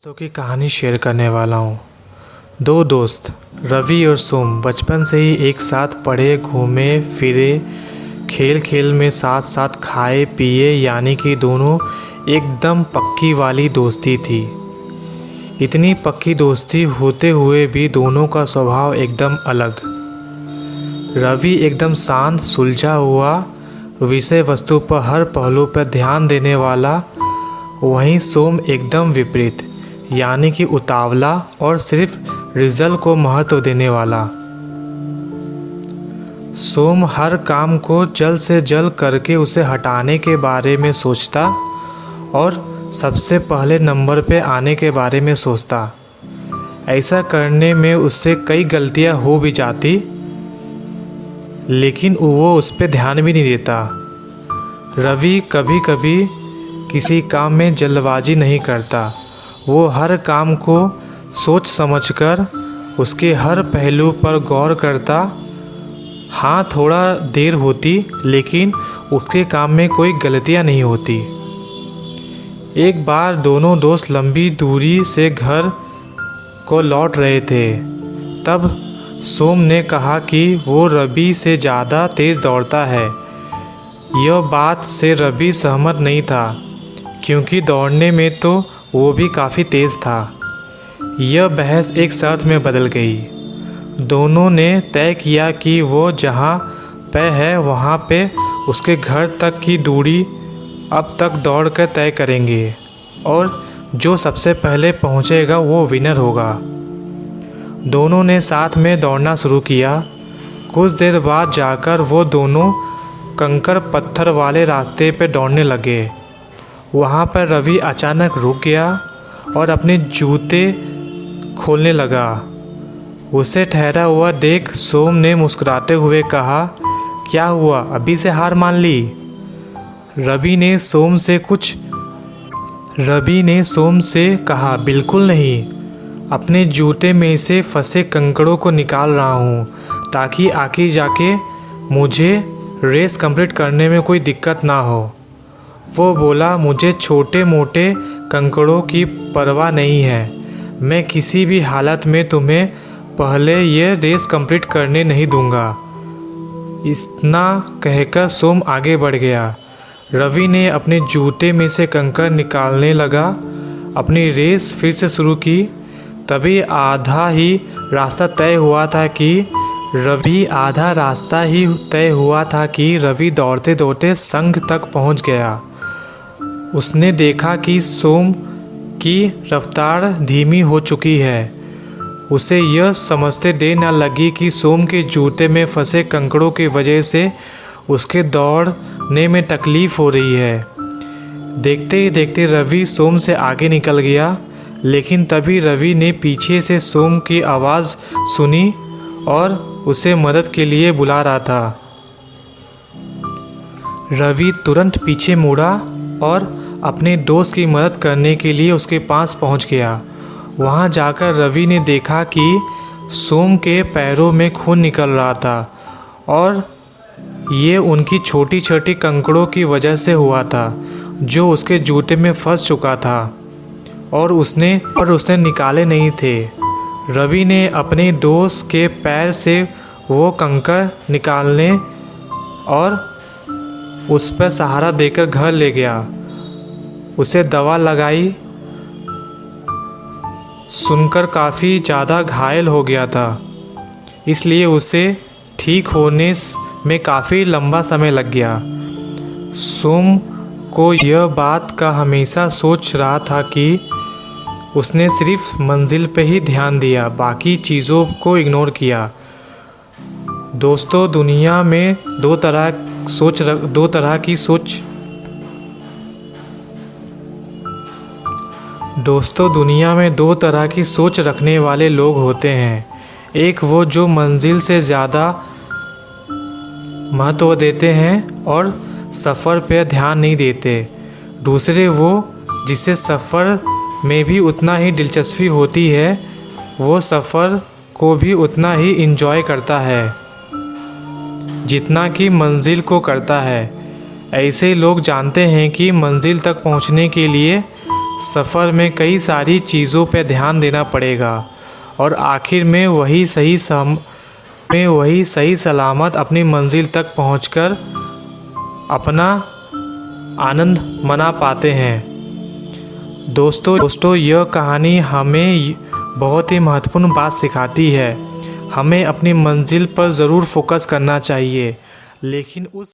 दोस्तों की कहानी शेयर करने वाला हूँ। दो दोस्त रवि और सोम बचपन से ही एक साथ पढ़े, घूमे फिरे, खेल खेल में साथ साथ खाए पिए, यानी कि दोनों एकदम पक्की वाली दोस्ती थी। इतनी पक्की दोस्ती होते हुए भी दोनों का स्वभाव एकदम अलग। रवि एकदम शांत, सुलझा हुआ, विषय वस्तु पर हर पहलू पर ध्यान देने वाला, वहीं सोम एकदम विपरीत, यानी कि उतावला और सिर्फ रिजल्ट को महत्व देने वाला। सोम हर काम को जल्द से जल्द करके उसे हटाने के बारे में सोचता और सबसे पहले नंबर पे आने के बारे में सोचता। ऐसा करने में उससे कई गलतियां हो भी जाती, लेकिन वो उस पर ध्यान भी नहीं देता। रवि कभी कभी किसी काम में जल्दबाजी नहीं करता। वो हर काम को सोच समझकर उसके हर पहलू पर गौर करता। हाँ, थोड़ा देर होती, लेकिन उसके काम में कोई गलतियाँ नहीं होती। एक बार दोनों दोस्त लंबी दूरी से घर को लौट रहे थे। तब सोम ने कहा कि वो रवि से ज़्यादा तेज़ दौड़ता है। यह बात से रवि सहमत नहीं था, क्योंकि दौड़ने में तो वो भी काफ़ी तेज़ था। यह बहस एक शर्त में बदल गई। दोनों ने तय किया कि वो जहाँ पे है वहाँ पे उसके घर तक की दूरी अब तक दौड़ कर तय करेंगे, और जो सबसे पहले पहुँचेगा वो विनर होगा। दोनों ने साथ में दौड़ना शुरू किया। कुछ देर बाद जाकर वो दोनों कंकड़ पत्थर वाले रास्ते पे दौड़ने लगे। वहाँ पर रवि अचानक रुक गया और अपने जूते खोलने लगा। उसे ठहरा हुआ देख सोम ने मुस्कुराते हुए कहा, क्या हुआ, अभी से हार मान ली? रवि ने सोम से कहा, बिल्कुल नहीं, अपने जूते में से फंसे कंकड़ों को निकाल रहा हूँ, ताकि आगे जाके मुझे रेस कंप्लीट करने में कोई दिक्कत ना हो। वो बोला, मुझे छोटे मोटे कंकड़ों की परवाह नहीं है। मैं किसी भी हालत में तुम्हें पहले ये रेस कंप्लीट करने नहीं दूंगा। इतना कहकर सोम आगे बढ़ गया। रवि ने अपने जूते में से कंकड़ निकालने लगा। अपनी रेस फिर से शुरू की। तभी आधा रास्ता तय हुआ था कि रवि दौड़ते दौड़ते संघ तक पहुंच गया। उसने देखा कि सोम की रफ्तार धीमी हो चुकी है। उसे यह समझते देर न लगी कि सोम के जूते में फंसे कंकड़ों की वजह से उसके दौड़ने में तकलीफ़ हो रही है। देखते ही देखते रवि सोम से आगे निकल गया, लेकिन तभी रवि ने पीछे से सोम की आवाज़ सुनी और उसे मदद के लिए बुला रहा था। रवि तुरंत पीछे मुड़ा और अपने दोस्त की मदद करने के लिए उसके पास पहुंच गया। वहां जाकर रवि ने देखा कि सोम के पैरों में खून निकल रहा था, और ये उनकी छोटी छोटी कंकड़ों की वजह से हुआ था, जो उसके जूते में फंस चुका था और उसने निकाले नहीं थे। रवि ने अपने दोस्त के पैर से वो कंकड़ निकालने और उस पर सहारा देकर घर ले गया। उसे दवा लगाई। सुनकर काफ़ी ज़्यादा घायल हो गया था, इसलिए उसे ठीक होने में काफ़ी लंबा समय लग गया। सोम को यह बात का हमेशा सोच रहा था कि उसने सिर्फ मंजिल पे ही ध्यान दिया, बाकी चीज़ों को इग्नोर किया। दोस्तों, दुनिया में दो तरह की सोच रखने वाले लोग होते हैं। एक वो जो मंजिल से ज़्यादा महत्व देते हैं और सफ़र पर ध्यान नहीं देते। दूसरे वो जिसे सफ़र में भी उतना ही दिलचस्पी होती है, वो सफ़र को भी उतना ही एंजॉय करता है जितना कि मंजिल को करता है। ऐसे लोग जानते हैं कि मंजिल तक पहुंचने के लिए सफ़र में कई सारी चीज़ों पे ध्यान देना पड़ेगा और आखिर में वही सही सलामत अपनी मंजिल तक पहुंचकर अपना आनंद मना पाते हैं। दोस्तों यह कहानी हमें बहुत ही महत्वपूर्ण बात सिखाती है। हमें अपनी मंजिल पर ज़रूर फोकस करना चाहिए, लेकिन उस